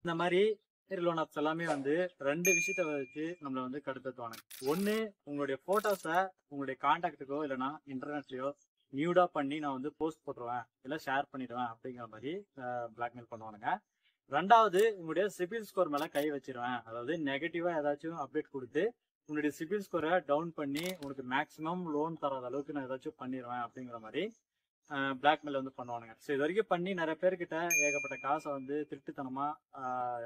இந்த மாதிரி loan apps எல்லாமே வந்து ரெண்டு விஷயத்த வச்சு நம்மள வந்து கடுப்பேற்றுவானுங்க. ஒண்ணு, உங்களுடைய போட்டோஸை உங்களுடைய கான்டாக்டுக்கோ இல்லைன்னா இன்டர்நெட்லயோ நியூடா பண்ணி நான் வந்து போஸ்ட் போட்டுருவேன் இல்லை ஷேர் பண்ணிடுவேன் அப்படிங்கிற மாதிரி பிளாக்மெயில் பண்ணுவானுங்க. ரெண்டாவது, உங்களுடைய சிபில் ஸ்கோர் மேல கை வச்சிருவேன், அதாவது நெகட்டிவா ஏதாச்சும் அப்டேட் கொடுத்து உங்களுடைய சிபில் ஸ்கோரை டவுன் பண்ணி உனக்கு மேக்ஸிமம் லோன் தராத அளவுக்கு நான் ஏதாச்சும் பண்ணிடுவேன் அப்படிங்கிற மாதிரி பிளாக்மெயில் வந்து பண்ணுவானுங்க. ஸோ இது வரைக்கும் பண்ணி நிறைய பேர்கிட்ட ஏகப்பட்ட காசை வந்து திருட்டுத்தனமா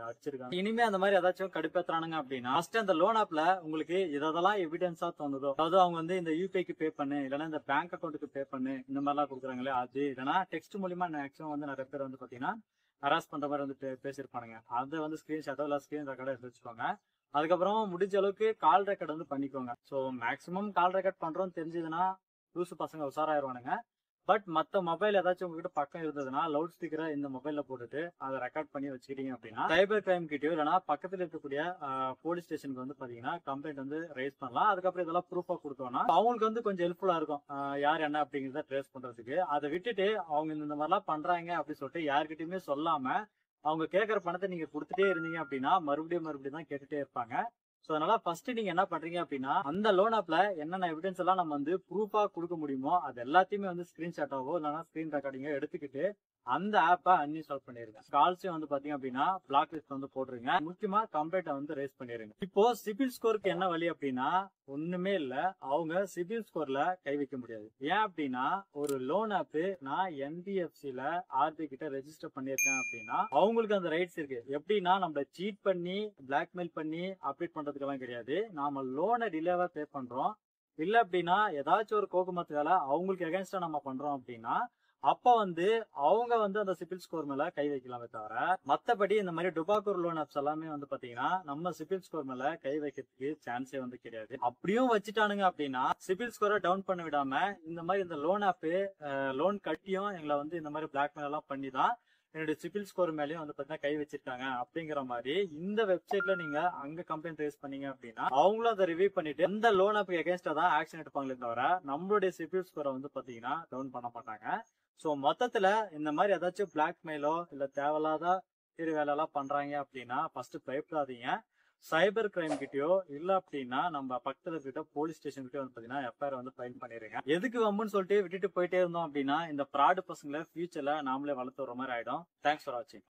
அடிச்சிருக்காங்க. இனிமே அந்த மாதிரி ஏதாச்சும் கடுப்பேத்துறானுங்க அப்படின்னா ஃபர்ஸ்ட் அந்த லோன் ஆப்ல உங்களுக்கு இதெல்லாம் எவிடன்ஸா தோணுதோ, அதாவது அவங்க வந்து இந்த யூபிஐக்கு பே பண்ணு இல்லைன்னா இந்த பேங்க் அக்கௌண்ட்டுக்கு பே பண்ணு இந்த மாதிரிலாம் கொடுக்குறாங்களே அது, இல்லைன்னா டெக்ஸ்ட் மூலியமா மேக்ஸிமம் வந்து நிறைய பேர் வந்து பாத்தீங்கன்னா ஹராஸ் பண்ற மாதிரி வந்து பேசியிருப்பானுங்க. அதை வந்து ஸ்கிரீன்ஷாட்டோ இல்லை ஸ்கிரீன் ரெக்கார்டோ எடுத்து வச்சுக்கோங்க. அதுக்கப்புறம் முடிஞ்ச அளவுக்கு கால் ரெக்கார்ட் வந்து பண்ணிக்கோங்க. ஸோ மேக்ஸிமம் கால் ரெக்கார்ட் பண்றோம்னு தெரிஞ்சதுன்னா லூசு பசங்க உஷாராயிருவானுங்க. பட் மற்ற மொபைல் ஏதாச்சும் உங்ககிட்ட பக்கம் இருந்ததுன்னா லவுட் ஸ்பீக்கரை இந்த மொபைல்ல போட்டுட்டு அதை ரெக்கார்ட் பண்ணி வச்சுக்கிட்டீங்க அப்படின்னா சைபர் கிரைம் கிட்டயோ இல்லைன்னா பக்கத்துல இருக்கக்கூடிய போலீஸ் ஸ்டேஷனுக்கு வந்து பாத்தீங்கன்னா கம்ப்ளைண்ட் வந்து ரைஸ் பண்ணலாம். அதுக்கப்புறம் இதெல்லாம் ப்ரூஃபா கொடுத்தோம்னா அவங்களுக்கு வந்து கொஞ்சம் ஹெல்ப்ஃபுல்லா இருக்கும், யார் என்ன அப்படிங்கிறத ட்ரேஸ் பண்றதுக்கு. அதை விட்டுட்டு அவங்க இந்த மாதிரிலாம் பண்றாங்க அப்படின்னு சொல்லிட்டு யார்கிட்டயுமே சொல்லாம அவங்க கேட்கற பணத்தை நீங்க கொடுத்துட்டே இருந்தீங்க அப்படின்னா மறுபடியும் தான் கேட்டுட்டே இருப்பாங்க. ஸோ அதனால ஃபர்ஸ்ட் நீங்க என்ன பண்றீங்க அப்படின்னா அந்த லோன் ஆப்ல என்னென்ன எவிடன்ஸ் எல்லாம் நம்ம வந்து ப்ரூஃபா கொடுக்க முடியுமோ அது எல்லாத்தையுமே வந்து ஸ்கிரீன்ஷாட்டாவோ இல்லைன்னா ஸ்கிரீன் ரெக்கார்டிங்கோ எடுத்துக்கிட்டு அந்த ஆப்பை அன்இன்ஸ்டால் பண்ணிருங்க. கால்ஸையும் வந்து பாத்தீங்க அப்படின்னா பிளாக் லிஸ்ட் வந்து போட்டுருங்க. முக்கியமா கம்ப்ளைண்ட்டை வந்து ரைஸ் பண்ணிருங்க. இப்போ சிபில் ஸ்கோருக்கு என்ன வழி அப்படின்னா ஒண்ணுமே இல்ல, அவங்க சிபில் ஸ்கோர்ல கை வைக்க முடியாது. ஏன் அப்படின்னா ஒரு லோன் ஆப் நான் என்பிஎஃப்சில ஆர்பி கிட்ட ரெஜிஸ்டர் பண்ணிருக்கேன் அப்படின்னா அவங்களுக்கு அந்த ரைட்ஸ் இருக்கு. எப்படின்னா நம்மள சீட் பண்ணி பிளாக்மெயில் பண்ணி அப்டேட் பண்றதுக்கெல்லாம் கிடையாது. நாம லோனை டிலேவா பே பண்றோம் இல்ல அப்படின்னா ஏதாச்சும் ஒரு கோகுமத்து வேலை அவங்களுக்கு எகென்ஸ்டா நம்ம பண்றோம் அப்படின்னா அப்ப வந்து அவங்க வந்து அந்த சிபில் ஸ்கோர் மேல கை வைக்கலாமே தவிர மத்தபடி இந்த மாதிரி டுபாக்கூர் லோன் ஆப்ஸ் எல்லாமே வந்து பாத்தீங்கன்னா நம்ம சிபில் ஸ்கோர் மேல கை வைக்கிறதுக்கு சான்ஸே வந்து கிடையாது. அப்படியும் வச்சுட்டானுங்க அப்படின்னா சிபில் ஸ்கோரை டவுன் பண்ண விடாம இந்த மாதிரி இந்த லோன் ஆப் லோன் கட்டியும் எங்களை வந்து இந்த மாதிரி பிளாக்மெயில் எல்லாம் பண்ணி தான் என்னுடைய சிபில் ஸ்கோர் மேலேயும் வந்து பாத்தீங்கன்னா கை வச்சிருக்காங்க அப்படிங்கிற மாதிரி இந்த வெப்சைட்ல நீங்க அங்க கம்ப்ளைண்ட் ரைஸ் பண்ணீங்க அப்படின்னா அவங்களும் அதை ரிவ்யூ பண்ணிட்டு அந்த லோன் ஆப் எகேன்ஸ்டா தான் ஆக்ஷன் எடுப்பாங்களே தவிர நம்மளுடைய சிபில் ஸ்கோரை வந்து பாத்தீங்கன்னா டவுன் பண்ண மாட்டாங்க. சோ மொத்தத்துல இந்த மாதிரி ஏதாச்சும் பிளாக்மெயிலோ இல்ல தேவையில்லாத வேலை எல்லாம் பண்றாங்க அப்படின்னா ஃபர்ஸ்ட் பயப்படாதீங்க. சைபர் கிரைம் கிட்டயோ இல்ல அப்படின்னா நம்ம பக்கத்துல இருக்க போலீஸ் ஸ்டேஷன் கிட்டயோ வந்து பாத்தீங்கன்னா எஃப்ஐஆர் வந்து ஃபைல் பண்ணிருங்க. எதுக்கு வம்புன்னு சொல்லிட்டு விட்டுட்டு போயிட்டே இருந்தோம் அப்படின்னா இந்த ஃப்ராடு பசங்களை ஃபியூச்சர்ல நாமளே வளர்த்து வர மாதிரி ஆயிடும். தேங்க்ஸ் ஃபார் வாட்சிங்.